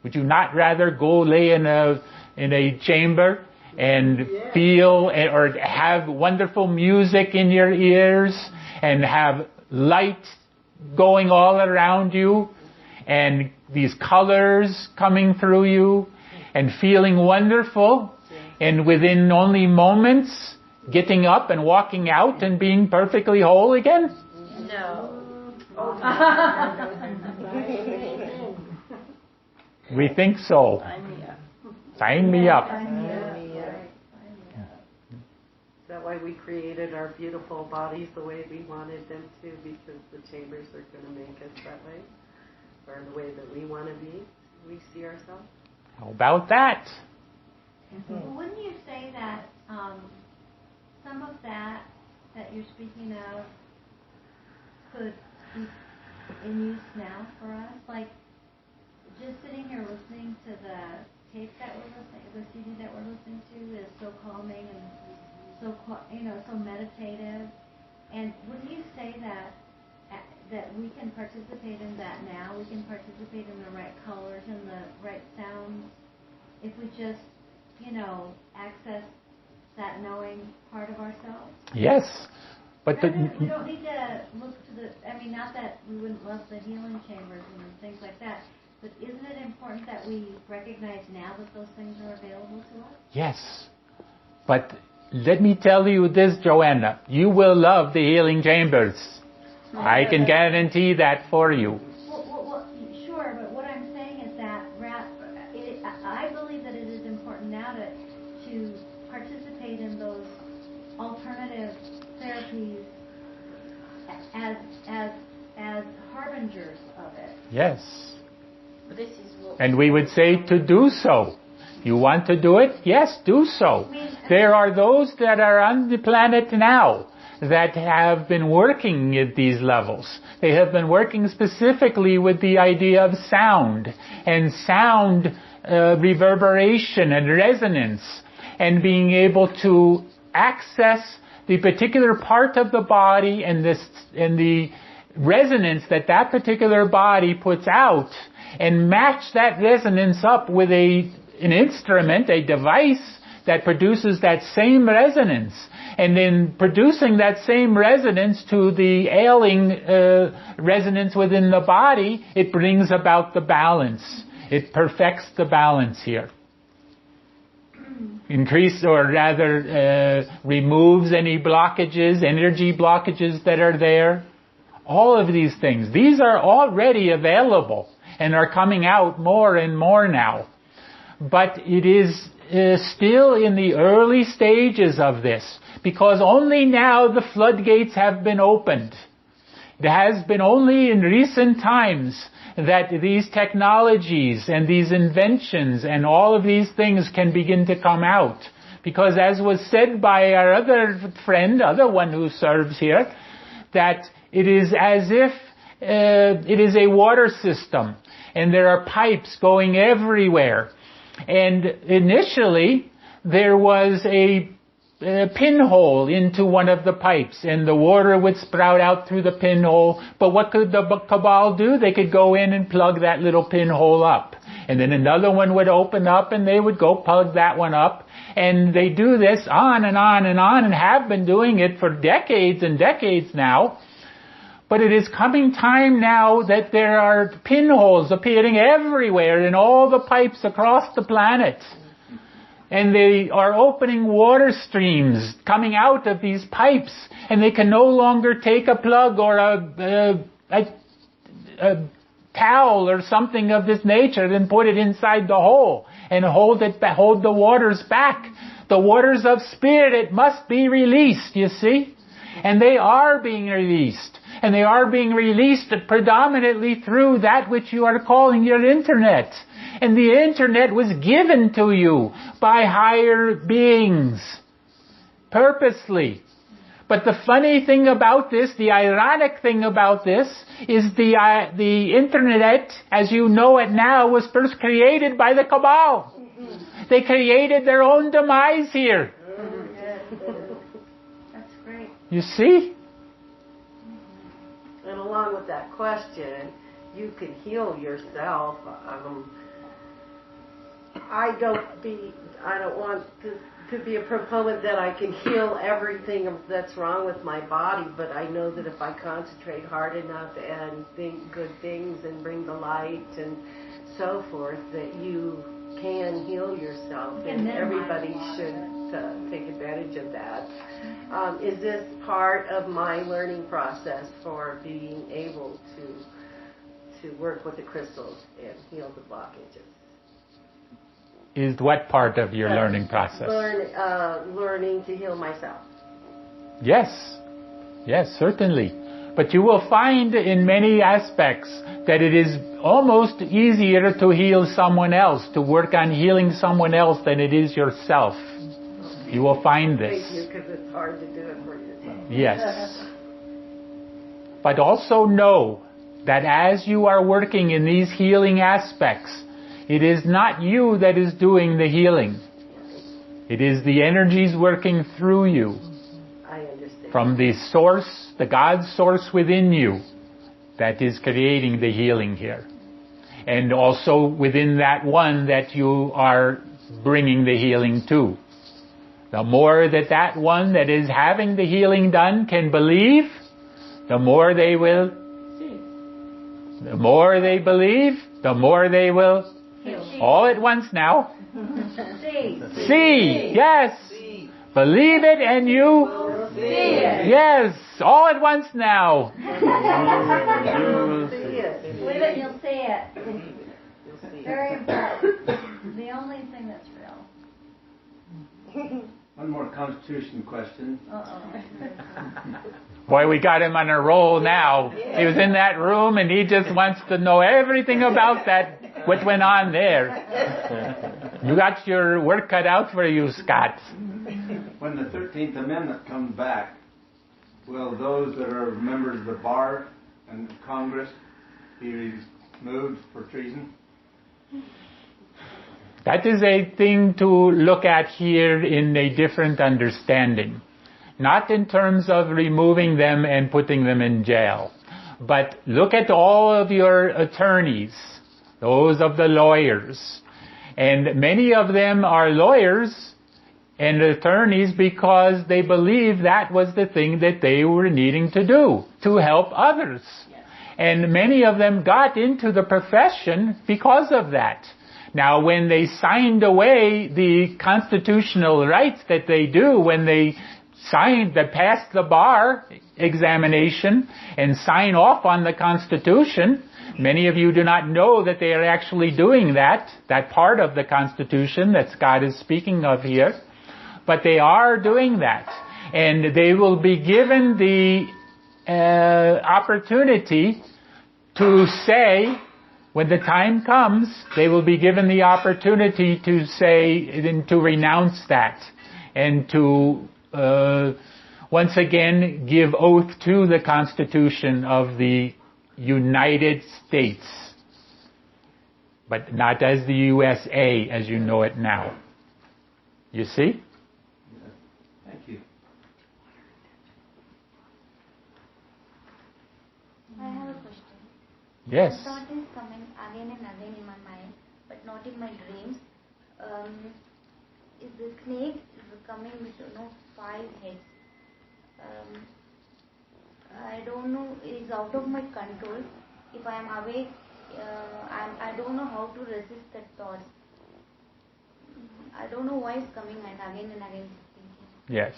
Speaker 1: Would you not rather go lay in a chamber and feel or have wonderful music in your ears and have light going all around you and these colors coming through you and feeling wonderful, and within only moments getting up and walking out and being perfectly whole again?
Speaker 8: No.
Speaker 1: We think so. Sign me up.
Speaker 2: Is that why we created our beautiful bodies the way we wanted them to? Because the chambers are going to make us that way? Or the way that we want to be? We see ourselves?
Speaker 1: How about that?
Speaker 3: Well, wouldn't you say that some of that you're speaking of could be in use now for us? Like, just sitting here listening to the tape that we're listening, the CD that we're listening to is so calming and so meditative. And wouldn't you say that we can participate in that now? We can participate in the right colors and the right sounds if we just, access that knowing part of ourselves?
Speaker 1: Yes. But
Speaker 3: we don't need to look to not that we wouldn't love the healing chambers and things like that, but isn't it important that we recognize now that those things are available to us?
Speaker 1: Yes. But let me tell you this, Joanna. You will love the healing chambers. I can guarantee that for you.
Speaker 3: Well, sure, but what I'm saying is that I believe that it is important now to participate in those alternative therapies as harbingers of it.
Speaker 1: Yes.
Speaker 8: This is what
Speaker 1: And we would say to do so. You want to do it? Yes, do so. There are those that are on the planet now that have been working at these levels. They have been working specifically with the idea of sound and sound reverberation and resonance, and being able to access the particular part of the body and the resonance that particular body puts out, and match that resonance up with an instrument, a device that produces that same resonance. And then producing that same resonance to the ailing resonance within the body, it brings about the balance. It perfects the balance here. Removes any blockages, energy blockages that are there. All of these things. These are already available and are coming out more and more now. But it is still in the early stages of this, because only now the floodgates have been opened. It has been only in recent times that these technologies and these inventions and all of these things can begin to come out. Because as was said by our other one who serves here, that it is as if it is a water system and there are pipes going everywhere. And initially, there was a pinhole into one of the pipes, and the water would sprout out through the pinhole. But what could the cabal do? They could go in and plug that little pinhole up. And then another one would open up, and they would go plug that one up. And they do this on and on and on, and have been doing it for decades and decades now. But it is coming time now that there are pinholes appearing everywhere in all the pipes across the planet. And they are opening water streams coming out of these pipes. And they can no longer take a plug or a towel or something of this nature and put it inside the hole and hold the waters back. The waters of spirit, it must be released, you see. And they are being released. And they are being released predominantly through that which you are calling your internet. And the internet was given to you by higher beings, purposely. But the funny thing about this, the ironic thing about this, is the internet, as you know it now, was first created by the cabal. They created their own demise here.
Speaker 3: That's great.
Speaker 1: You see?
Speaker 2: And along with that question, you can heal yourself. I don't want to be a proponent that I can heal everything that's wrong with my body, but I know that if I concentrate hard enough and think good things and bring the light and so forth, that you can heal yourself, and everybody should take advantage of that. Is this part of my learning process for being able to work with the crystals and heal the blockages?
Speaker 1: Is what part of your learning process?
Speaker 2: Learning to heal myself.
Speaker 1: Yes. Yes, certainly. But you will find in many aspects that it is almost easier to heal someone else, to work on healing someone else than it is yourself. You will find this.
Speaker 2: Thank you, because it's hard to do it for yourself.
Speaker 1: Yes. But also know that as you are working in these healing aspects, it is not you that is doing the healing. It is the energies working through you.
Speaker 2: I understand.
Speaker 1: From the source, the God source within you, that is creating the healing here. And also within that one that you are bringing the healing to. The more that one that is having the healing done can believe, the more they will see. The more they believe, the more they will all at once now. See. Yes.
Speaker 2: See.
Speaker 1: Believe it and you
Speaker 2: Will see it.
Speaker 1: Yes. All at once now.
Speaker 2: You'll see it.
Speaker 3: Believe it, you'll see it.
Speaker 2: You'll see it.
Speaker 3: Very important. The only thing that's real.
Speaker 4: One more Constitution question.
Speaker 1: Boy, we got him on a roll now. He was in that room and he just wants to know everything about that, what went on there. You got your work cut out for you, Scott.
Speaker 4: When the 13th Amendment comes back, will those that are members of the bar and Congress be removed for treason?
Speaker 1: That is a thing to look at here in a different understanding. Not in terms of removing them and putting them in jail. But look at all of your attorneys, those of the lawyers. And many of them are lawyers and attorneys because they believe that was the thing that they were needing to do, to help others. And many of them got into the profession because of that. Now, when they signed away the constitutional rights that they do, when they passed the bar examination and sign off on the Constitution, many of you do not know that they are actually doing that part of the Constitution that Scott is speaking of here. But they are doing that. And they will be given the opportunity to say, when the time comes, they will be given the opportunity to say and to renounce that and to once again give oath to the Constitution of the United States, but not as the USA as you know it now. You see?
Speaker 4: Thank you.
Speaker 9: I have a question.
Speaker 1: Yes.
Speaker 9: The thought is coming again and again in my mind, but not in my dreams. Is the snake coming with 5 heads? I don't know. It's out of my control. If I am awake, I don't know how to resist that thought. I don't know why it's coming and again thinking.
Speaker 1: Yes.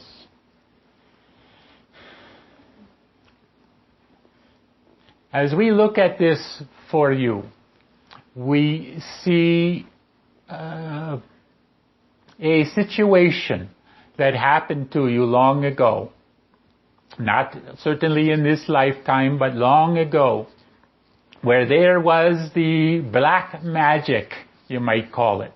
Speaker 1: As we look at this for you, we see a situation that happened to you long ago. not certainly in this lifetime, but long ago, where there was the black magic, you might call it.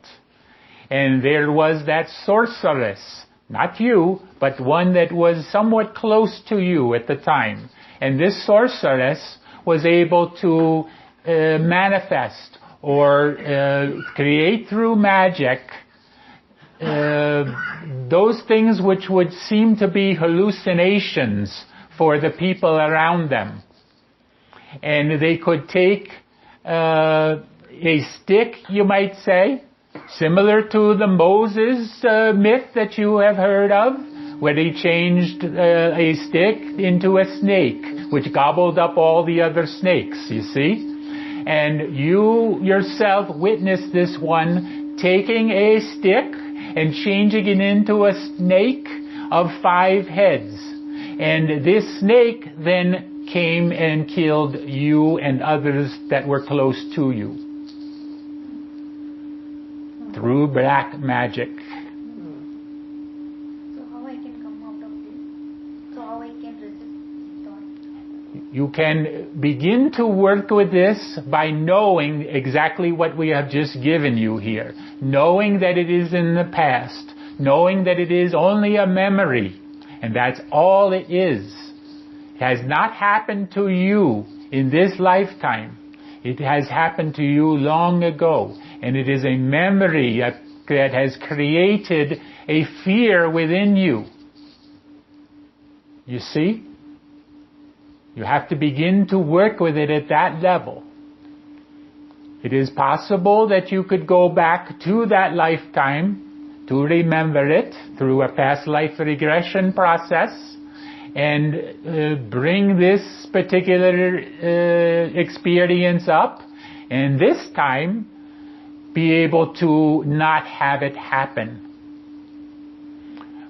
Speaker 1: And there was that sorceress, not you, but one that was somewhat close to you at the time. And this sorceress was able to manifest or create through magic those things which would seem to be hallucinations for the people around them. And they could take a stick, you might say, similar to the Moses myth that you have heard of, where he changed a stick into a snake, which gobbled up all the other snakes, you see. And you yourself witnessed this one taking a stick and changing it into a snake of 5 heads. And this snake then came and killed you and others that were close to you through black magic.
Speaker 9: So how I can come out of this? So how I can resist thought?
Speaker 1: You can begin to work with this by knowing exactly what we have just given you here. Knowing that it is in the past. Knowing that it is only a memory. And that's all it is. It has not happened to you in this lifetime. It has happened to you long ago. And it is a memory that has created a fear within you. You see? You have to begin to work with it at that level. It is possible that you could go back to that lifetime to remember it through a past life regression process and bring this particular experience up, and this time be able to not have it happen.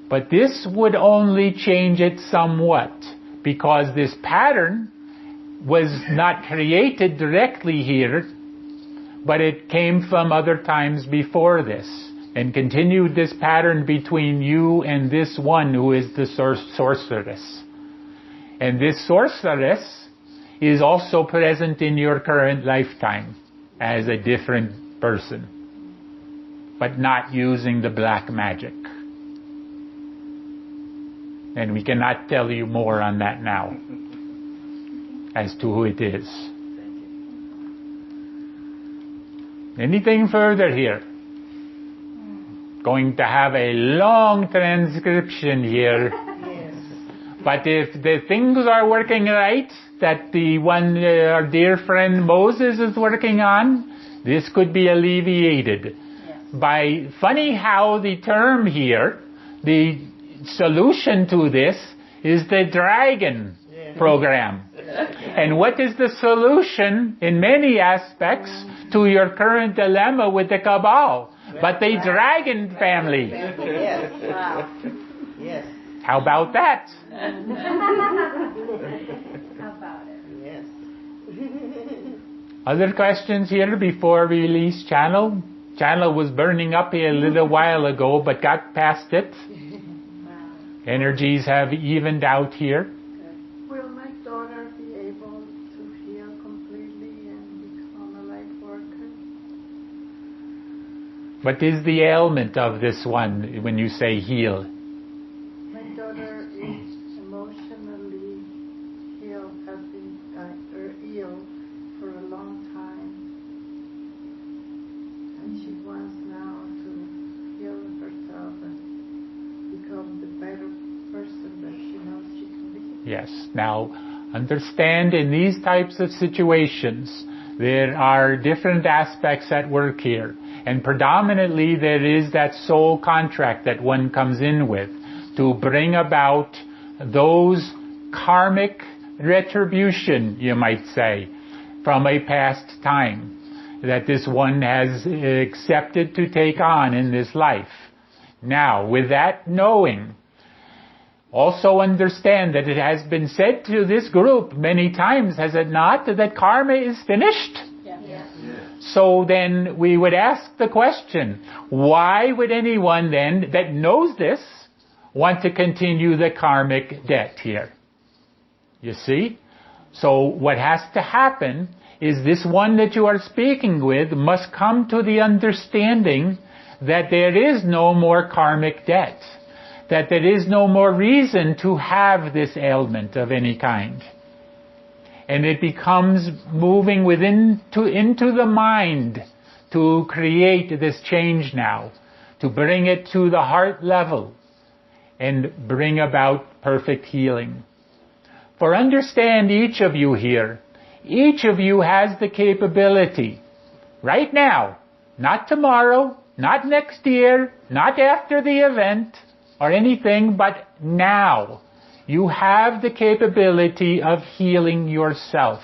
Speaker 1: But this would only change it somewhat, because this pattern was not created directly here, but it came from other times before this, and continued this pattern between you and this one who is the sorceress. And this sorceress is also present in your current lifetime as a different person, but not using the black magic. And we cannot tell you more on that now as to who it is. Anything further here? Going to have a long transcription here.
Speaker 2: Yes.
Speaker 1: But if the things are working right, that the one our dear friend Moses is working on, this could be alleviated. By funny how the term here, the solution to this is the dragon program. And what is the solution in many aspects to your current dilemma with the cabal? But the dragon family.
Speaker 2: Yes. Wow. Yes.
Speaker 1: How about that?
Speaker 3: How about it?
Speaker 2: Yes.
Speaker 1: Other questions here before we release Channel? Channel was burning up here a little while ago, but got past it. Energies have evened out here.
Speaker 7: Will my daughter be able to heal completely and become a light worker?
Speaker 1: What is the ailment of this one when you say heal?
Speaker 7: My daughter is emotionally ill, has been ill for a long time. And she wants now to heal herself and become the better person that she knows she can be.
Speaker 1: Yes. Now, understand in these types of situations, there are different aspects at work here. And predominantly there is that soul contract that one comes in with to bring about those karmic retribution, you might say, from a past time that this one has accepted to take on in this life. Now, with that knowing, also understand that it has been said to this group many times, has it not, that karma is finished?
Speaker 5: Yeah.
Speaker 1: So then we would ask the question, why would anyone then that knows this want to continue the karmic debt here? You see? So what has to happen is this one that you are speaking with must come to the understanding that there is no more karmic debt, that there is no more reason to have this ailment of any kind. And it becomes moving into the mind to create this change now, to bring it to the heart level and bring about perfect healing. For understand, each of you here, each of you has the capability, right now, not tomorrow, not next year, not after the event or anything, but now. You have the capability of healing yourself,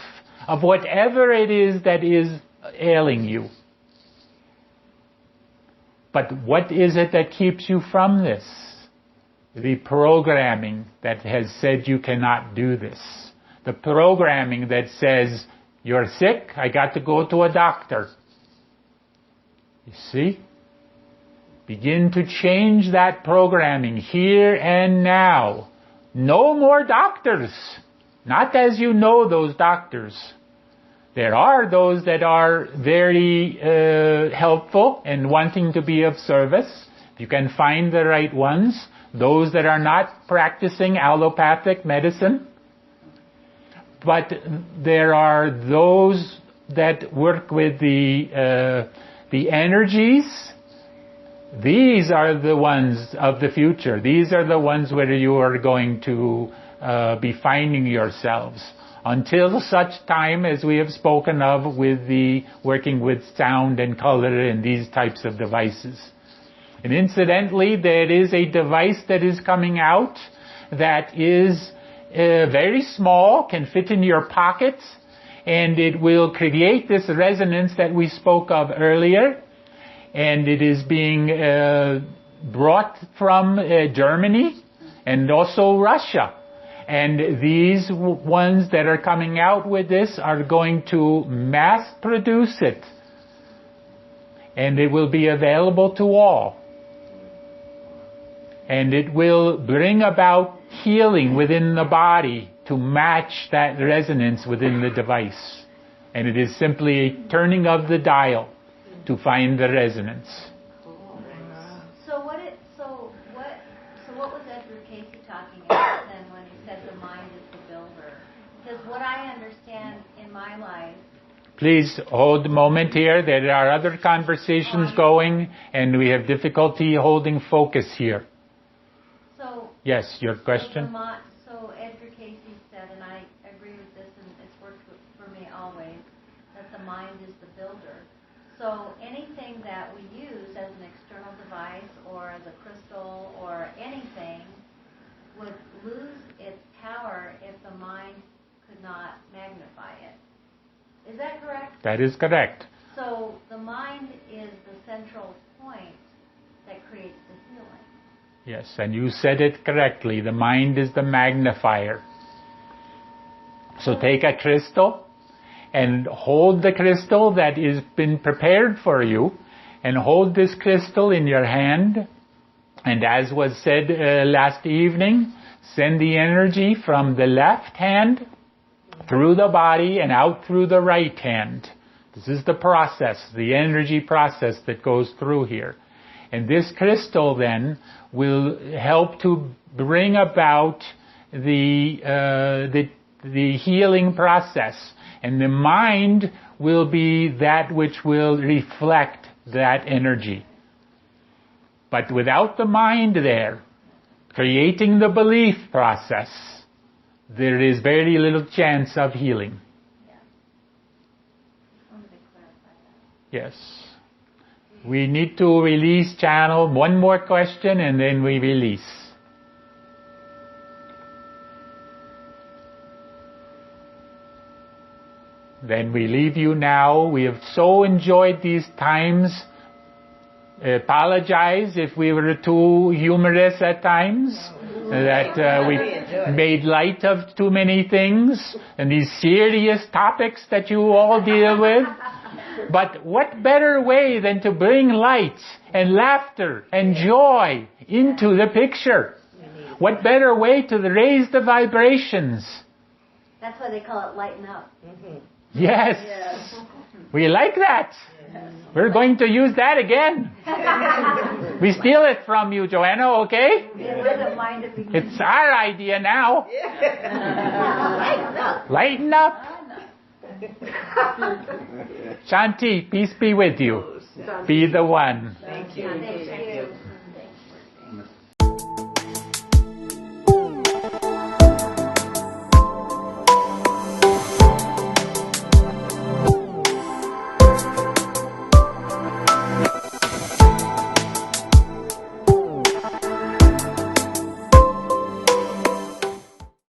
Speaker 1: of whatever it is that is ailing you. But what is it that keeps you from this? The programming that has said you cannot do this. The programming that says, you're sick, I got to go to a doctor. You see? Begin to change that programming here and now. No more doctors. Not as you know those doctors. There are those that are very helpful and wanting to be of service. You can find the right ones. Those that are not practicing allopathic medicine. But there are those that work with the energies. These are the ones of the future. These are the ones where you are going to be finding yourselves. Until such time as we have spoken of with the working with sound and color and these types of devices. And incidentally, there is a device that is coming out that is very small, can fit in your pocket, and it will create this resonance that we spoke of earlier. And it is being brought from Germany and also Russia. And these ones that are coming out with this are going to mass produce it. And it will be available to all. And it will bring about healing within the body to match that resonance within the device. And it is simply a turning of the dial to find the resonance.
Speaker 3: So what was Edgar Casey talking about then when he said the mind is the builder? Because what I understand in my life.
Speaker 1: Please hold a moment here. There are other conversations going, and we have difficulty holding focus here.
Speaker 3: So
Speaker 1: yes, your question.
Speaker 3: So Edgar Casey said, and I agree with this, and it's worked for me always, that the mind is the builder. So anything that we use as an external device or as a crystal or anything would lose its power if the mind could not magnify it. Is that correct?
Speaker 1: That is correct.
Speaker 3: So the mind is the central point that creates the healing.
Speaker 1: Yes, and you said it correctly. The mind is the magnifier. So take a crystal and hold the crystal that has been prepared for you, and hold this crystal in your hand. And as was said last evening, send the energy from the left hand through the body and out through the right hand. This is the process, the energy process that goes through here. And this crystal then will help to bring about the healing process. And the mind will be that which will reflect that energy. But without the mind there, creating the belief process, there is very little chance of healing. Yes. We need to release channel. One more question and then we release. Then we leave you now. We have so enjoyed these times. Apologize if we were too humorous at times, that we made light of too many things and these serious topics that you all deal with. But what better way than to bring light and laughter and joy into the picture? What better way to raise the vibrations
Speaker 3: That's why they call it lighten up.
Speaker 1: Yes. We like that. We're going to use that again. We steal it from you, Joanna, okay?
Speaker 3: It wasn't mine to begin.
Speaker 1: It's our idea now. Lighten up. Shanti, peace be with you. Be the one.
Speaker 5: Thank you.